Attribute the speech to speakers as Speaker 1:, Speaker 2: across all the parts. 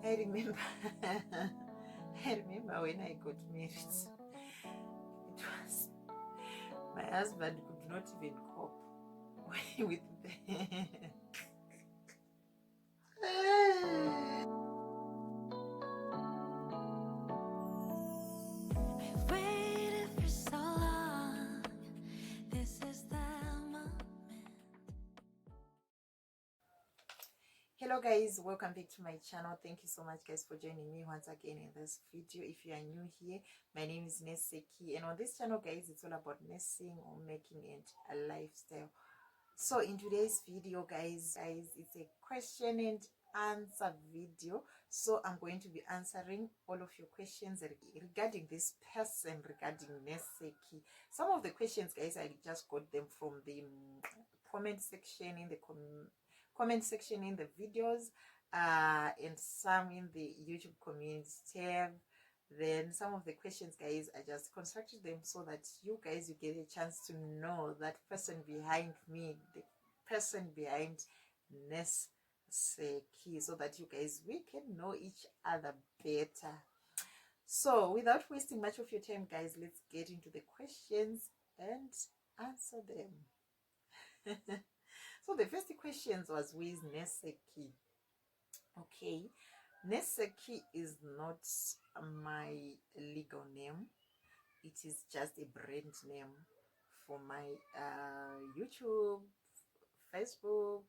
Speaker 1: I remember, I remember when I got married. It was my husband could not even cope with the.
Speaker 2: I've waited for so long. This is the moment.
Speaker 1: Hello guys, welcome back to my channel. Thank you so much guys for joining me once again in this video. If you are new here, my name is Seky, and on this channel guys, it's all about nursing or making it a lifestyle. So in today's video guys, it's a question and answer video. So I'm going to be answering all of your questions regarding this person, regarding Seky. Some of the questions guys, I just got them from the comment section in the comment section in the videos, and some in the YouTube community tab. Then some of the questions guys, I just constructed them so that you guys, you get a chance to know that person behind me, the person behind Ness Seky, so that you guys, we can know each other better. So without wasting much of your time guys, let's get into the questions and answer them. So the first questions was, who is Seky? Okay, Seky is not my legal name. It is just a brand name for my YouTube, Facebook,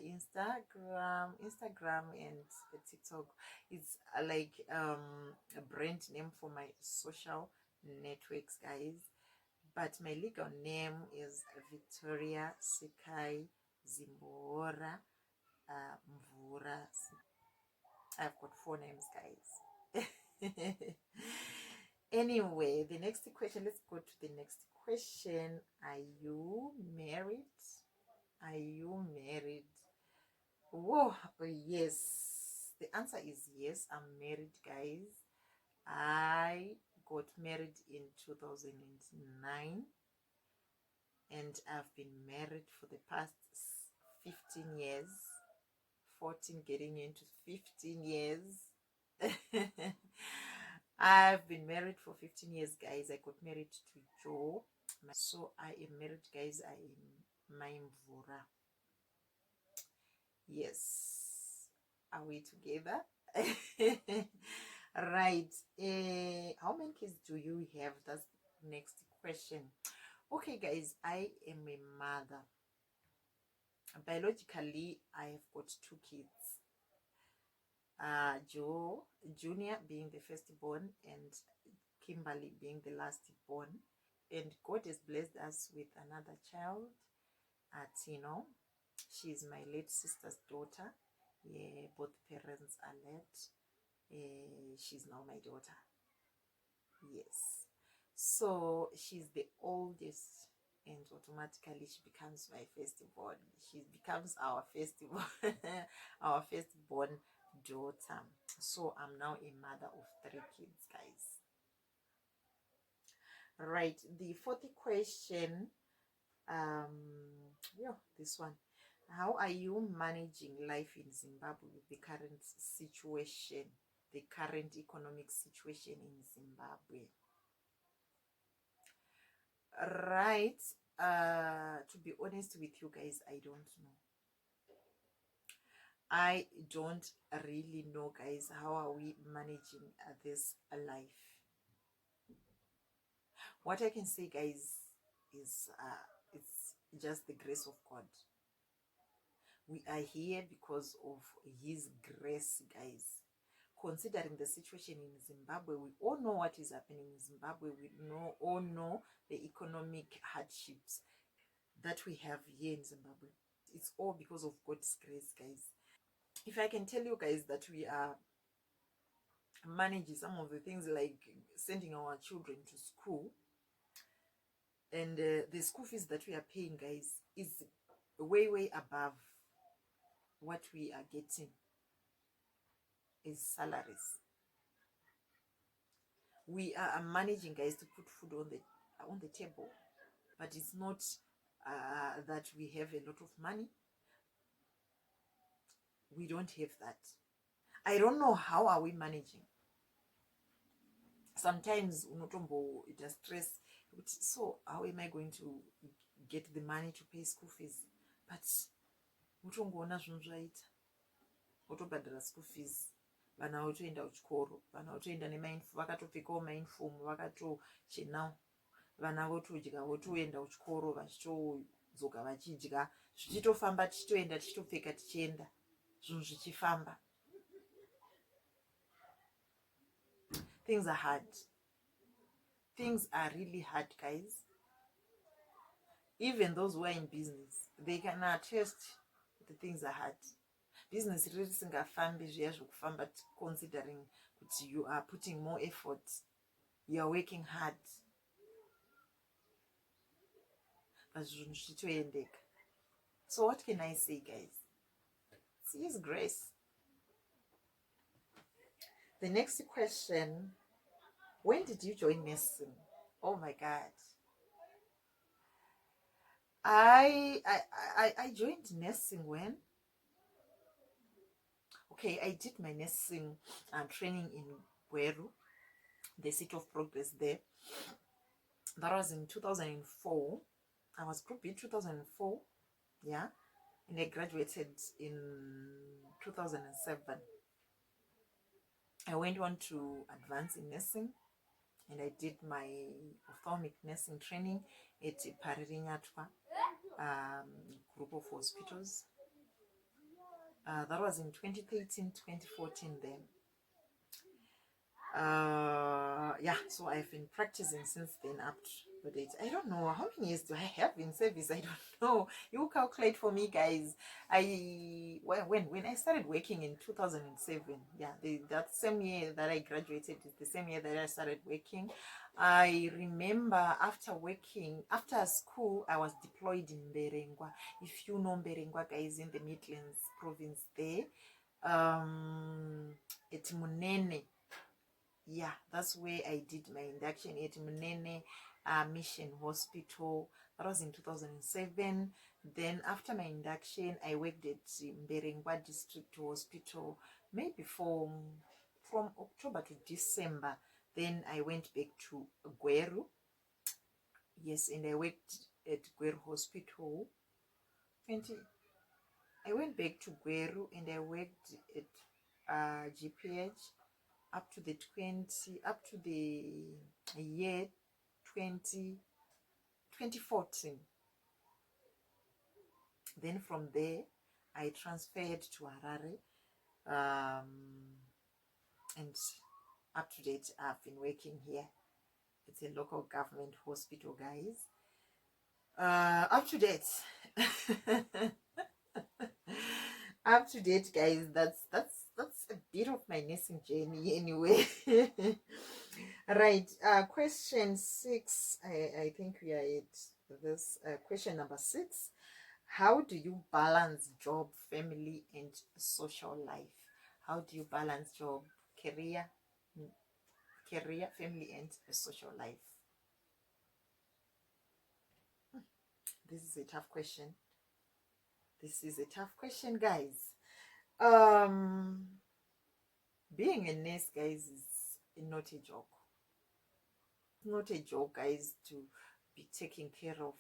Speaker 1: Instagram, and TikTok. It's like a brand name for my social networks, guys. But my legal name is Victoria Seky Zimbora Mvura. I've got 4 names, guys. Anyway, the next question, let's go to the next question. Are you married? Are you married? Whoa, yes. The answer is yes, I'm married, guys. I got married in 2009, and I've been married for the past 15 years. 14 getting into 15 years. I've been married for 15 years, guys. I got married to Joe. So I am married, guys. I am Maimvura. Yes. Are we together? Right. How many kids do you have? That's the next question. Okay, guys. I am a mother. Biologically, I have got 2 kids. Joe Junior being the firstborn, and Kimberly being the last born. And God has blessed us with another child, Tino. She is my late sister's daughter. Yeah, both parents are late. She's now my daughter. Yes. So she's the oldest, and automatically she becomes my firstborn. She becomes our firstborn, our firstborn daughter. So I'm now a mother of 3 kids, guys. Right. The fourth question, yeah, this one. How are you managing life in Zimbabwe with the current situation, the current economic situation in Zimbabwe? Right. To be honest with you guys, I don't know. I don't really know, guys. How are we managing this life? What I can say, guys, is it's just the grace of God. We are here because of His grace, guys. Considering the situation in Zimbabwe, we all know what is happening in Zimbabwe. We all know the economic hardships that we have here in Zimbabwe. It's all because of God's grace, guys. If I can tell you guys that we are managing some of the things like sending our children to school, and the school fees that we are paying, guys, is way above what we are getting as salaries. We are managing, guys, to put food on the table, but it's not that we have a lot of money. We don't have that. I don't know how are we managing. Sometimes unotombo ita stress, so how am I going to get the money to pay school fees? But utongoona zvinhu zvaita, wotobhadhara school fees, vana votoenda kuchikoro, vana votoenda vakatopfekawo mainfomu, vakatochenawo, vana votodya, votoenda kuchikoro, vachitodzoka vachidya, zvichitofamba, tichitoenda tichitopfeka tichienda, zvinhu zvichifamba. Things are hard. Things are really hard, guys. Even those who are in business, they can attest that things are hard. Business riri risingafambi zviya zvekufamba, considering that you are putting more effort, you are working hard, but zvinhu zvichitoendeka. So what can I say, guys? It's His grace. The next question: when did you join nursing? Oh my God. I joined nursing when? Okay, I did my nursing training in Gweru, the City of Progress there. That was in 2004. I was Group B 2004, yeah, and I graduated in 2007. I went on to advance in nursing, and I did my ophthalmic nursing training at Paririnyatwa group of hospitals. That was in 2013, 2014 then. Yeah, so I've been practicing since then up to date. I don't know how many years do I have in service. I don't know. You calculate for me, guys. When I started working in 2007, yeah, that same year that I graduated is the same year that I started working. I remember after school, I was deployed in Mberengwa. If you know Mberengwa, guys, in the Midlands province there, it's Munene. Yeah, that's where I did my induction at Munene Mission Hospital. That was in 2007. Then after my induction, I worked at Mberengwa District Hospital, maybe from October to December. Then I went back to Gweru. Yes, and I worked at Gweru Hospital. I went back to Gweru and I worked at GPH up to the year 2014. Then from there I transferred to Harare, and up to date I've been working here. It's a local government hospital, guys. Up to date. Up to date, guys. That's a bit of my nursing journey anyway. Right, question 6. I think we are at this question number 6. How do you balance job, family, and social life? How do you balance job, career, family, and social life? This is a tough question. This is a tough question, guys. Being a nurse, guys, is not a joke. It's not a joke, guys, to be taking care of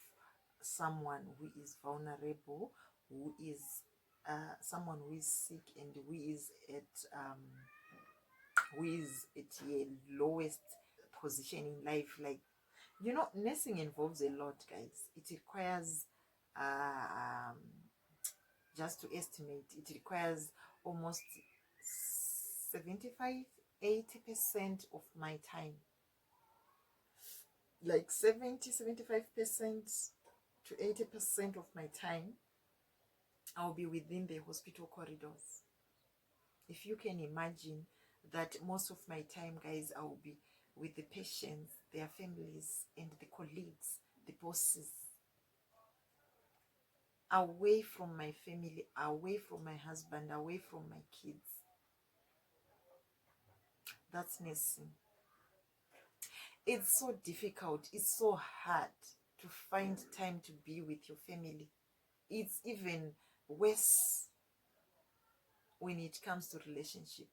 Speaker 1: someone who is vulnerable, who is someone who is sick, and who is at your lowest position in life. Like, you know, nursing involves a lot, guys. It requires just to estimate, it requires almost 75-80% of my time. Like 70-75% to 80% of my time, I'll be within the hospital corridors. If you can imagine that most of my time, guys, I will be with the patients, their families, and the colleagues, the bosses, away from my family, away from my husband, away from my kids. That's nursing. It's so difficult, it's so hard to find time to be with your family. It's even worse when it comes to relationship,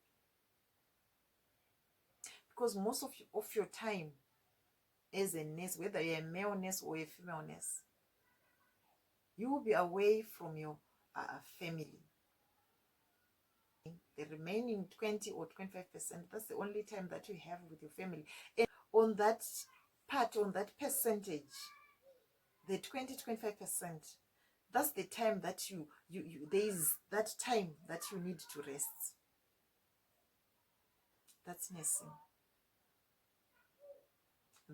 Speaker 1: because most of your time as a nurse, whether you're a male nurse or a female nurse, you will be away from your family. The remaining 20 or 25%, that's the only time that you have with your family. And on that part, on that percentage, the 20-25%, that's the time that you there is that time that you need to rest. That's nursing.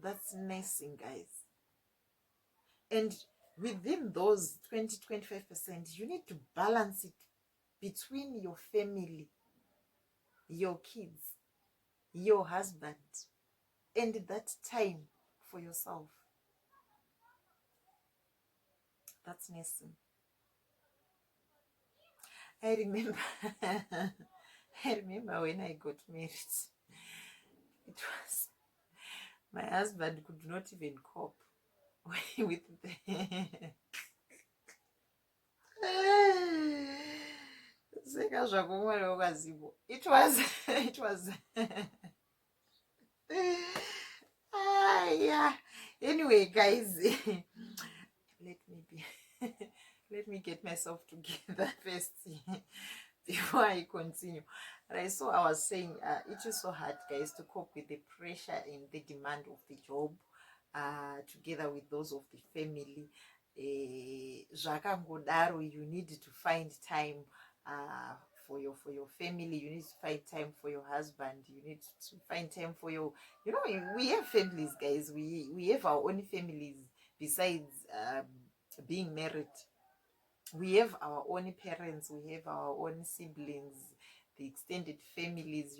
Speaker 1: That's nursing, guys. And within those 20-25%, you need to balance it between your family, your kids, your husband, and that time for yourself. That's nursing. I remember I remember when I got married, it was my husband could not even cope with the it was it was yeah. Anyway, guys, let me be let me get myself together first before I continue. Right, so I was saying it is so hard, guys, to cope with the pressure and the demand of the job together with those of the family. Zvakangodaro, you need to find time for your family. You need to find time for your husband. You need to find time for your, we have families, guys. We have our own families besides being married. We have our own parents, we have our own siblings, the extended families,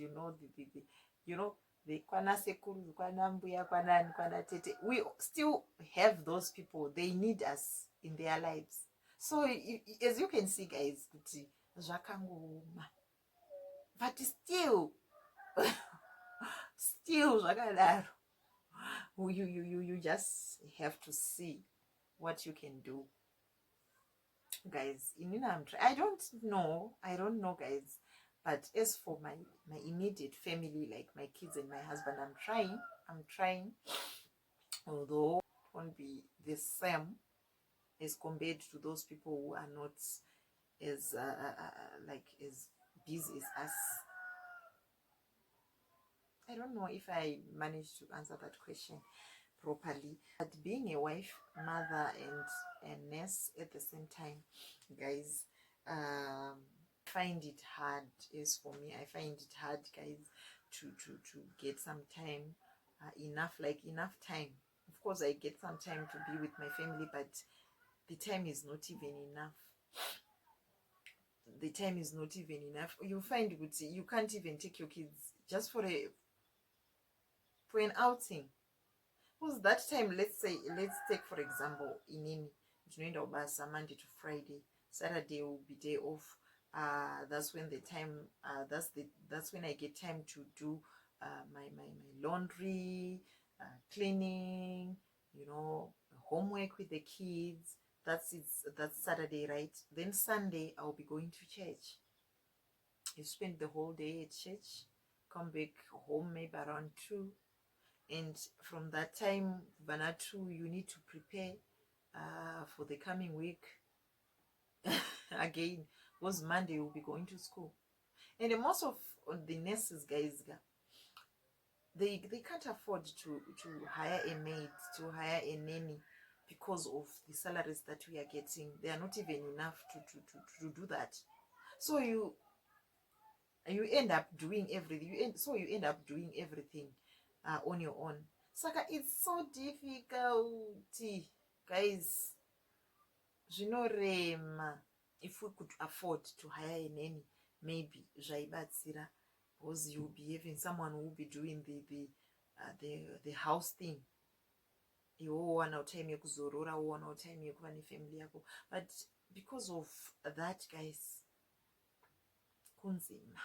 Speaker 1: the kwana sekuru, kwana mbuya, kwana kwana tete. We still have those people. They need us in their lives. So as you can see, guys, zvakangoma, but still zvakadaro, you just have to see what you can do, guys. I don't know, guys, but as for my immediate family, like my kids and my husband, I'm trying, although it won't be the same as compared to those people who are not as like as busy as us. I don't know if I managed to answer that question properly, but being a wife, mother, and a nurse at the same time, guys, find it hard. As for me, I find it hard, guys, to get some time, enough time. Of course, I get some time to be with my family, but the time is not even enough. The time is not even enough. You find you can't even take your kids just for an outing. Because that time, let's take for example, in Monday to Friday, Saturday will be day off. That's when the time, that's when I get time to do my laundry, cleaning, homework with the kids. That's Saturday, right? Then Sunday I'll be going to church. You spend the whole day at church, come back home maybe around 2, and from that time, Banatu, you need to prepare for the coming week. Again, was Monday, you'll be going to school. And most of the nurses, guys, they can't afford to hire a maid, to hire a nanny, because of the salaries that we are getting. They are not even enough to do that. So you end up doing everything. You end up doing everything on your own. Saka, it's so difficult, guys. Zvinorema. If we could afford to hire a nanny, maybe zvaibatsira, because you'll be having someone who will be doing the house thing. Iwo wana time yekuzorora, wana time yekuva nefamily yako. But because of that, guys, kunzima.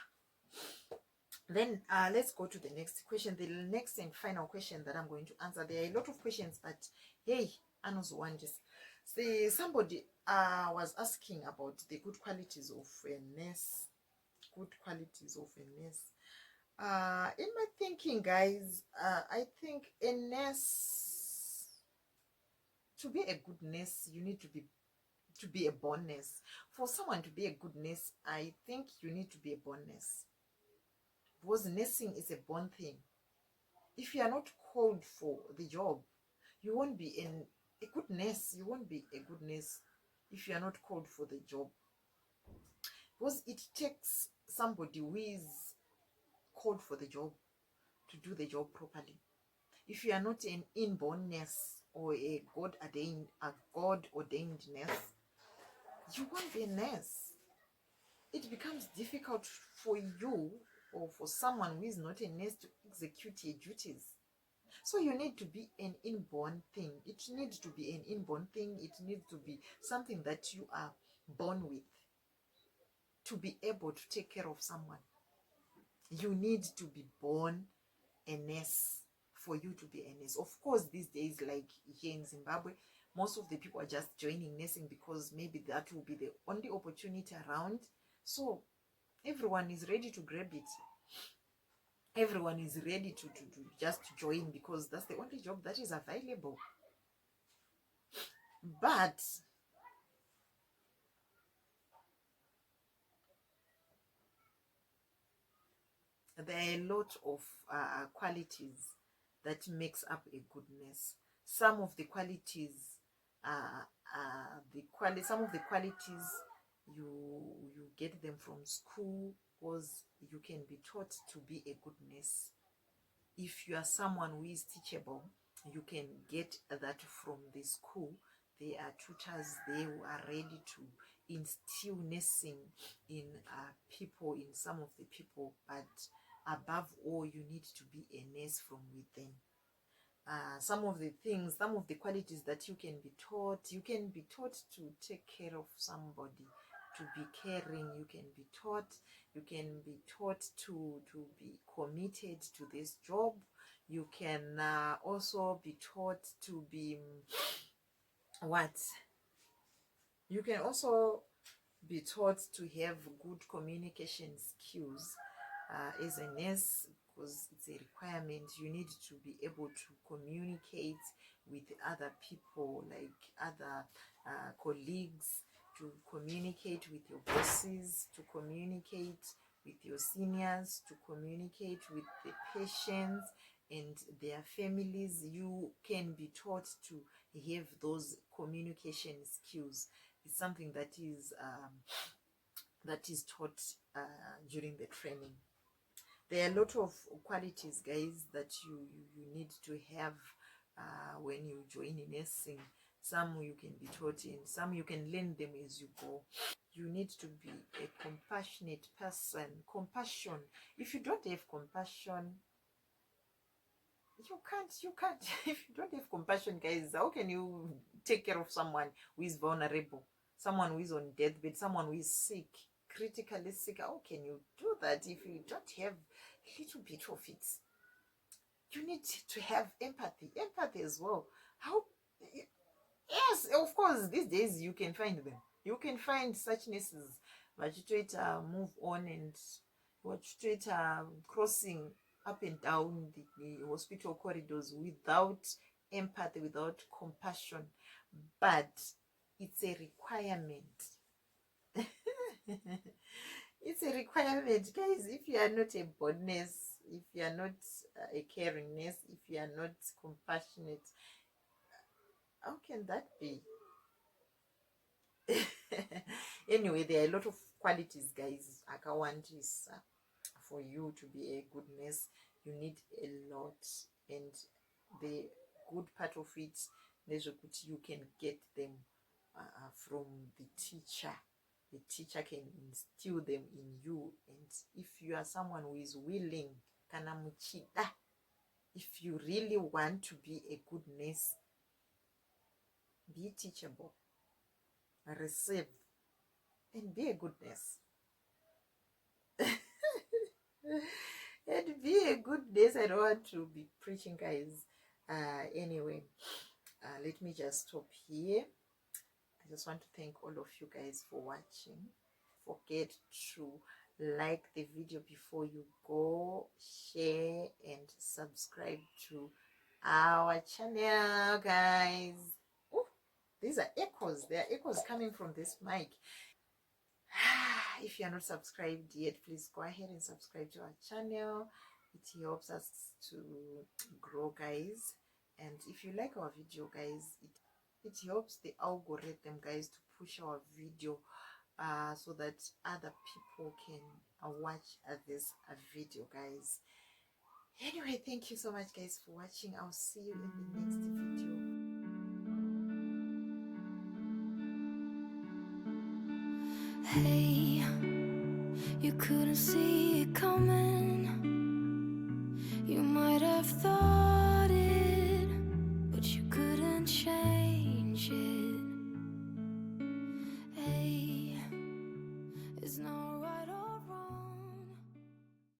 Speaker 1: Then let's go to the next question, the next and final question that I'm going to answer. There are a lot of questions, but hey, I know one just see somebody was asking about the good qualities of a nurse good qualities of a nurse. In my thinking, guys, I think a nurse, to be a good nurse, you need to be a born nurse. For someone to be a good nurse, I think you need to be a born nurse, because nursing is a born thing. If you are not called for the job, you won't be a good nurse. You won't be a good nurse if you are not called for the job, because it takes somebody who is called for the job to do the job properly. If you are not an inborn nurse or a God ordained nurse, you won't be a nurse. It becomes difficult for you or for someone who is not a nurse to execute your duties. So you need to be an inborn thing. It needs to be an inborn thing. It needs to be something that you are born with. To be able to take care of someone, you need to be born a nurse for you to be a nurse. Of course, these days, like here in Zimbabwe, most of the people are just joining nursing because maybe that will be the only opportunity around. So everyone is ready to grab it. Everyone is ready to just join because that's the only job that is available. But there are a lot of qualities that makes up a good nurse. Some of the qualities, some of the qualities you get them from school, because you can be taught to be a good nurse. If you are someone who is teachable, you can get that from the school. There are tutors there who are ready to instill nursing in people, in some of the people. But above all, you need to be a nurse from within. Some of the things, some of the qualities that you can be taught to take care of somebody, to be caring. You can be taught to be committed to this job. You can also be taught to be what you can also be taught to have good communication skills as a nurse, because it's a requirement. You need to be able to communicate with other people, like other colleagues, to communicate with your bosses, to communicate with your seniors, to communicate with the patients and their families. You can be taught to have those communication skills. It's something that is taught during the training. There are a lot of qualities, guys, that you need to have when you join in nursing. Some you can be taught in, some you can learn them as you go. You need to be a compassionate person. Compassion. If you don't have compassion, you can't if you don't have compassion, guys, how can you take care of someone who is vulnerable, someone who is on deathbed, someone who is sick, critically sick? How can you do that if you don't have a little bit of it? You need to have empathy as well. How? Yes, of course, these days you can find them. You can find such nurses, but you try to move on and what you try to crossing up and down the hospital corridors without empathy, without compassion. But it's a requirement. It's a requirement, guys. If you are not a born nurse, if you are not a caring nurse, if you are not compassionate, how can that be? Anyway, there are a lot of qualities, guys. Akawanti is for you to be a good nurse, you need a lot. And the good part of it is that you can get them from the teacher. The teacher can instill them in you. And if you are someone who is willing, kana muchida, if you really want to be a good nurse, be teachable, receive, and be a good nurse. And be a good nurse. I don't want to be preaching, guys. Anyway, let me just stop here. I just want to thank all of you guys for watching. Forget to like the video before you go, share and subscribe to our channel, guys. Oh, these are echoes. There are echoes coming from this mic. If you are not subscribed yet, please go ahead and subscribe to our channel. It helps us to grow, guys. And if you like our video, guys, it helps the algorithm, guys, to push our video so that other people can watch this video, guys. Anyway, thank you so much, guys, for watching. I'll see you in the next video.
Speaker 2: Hey, you couldn't see it coming.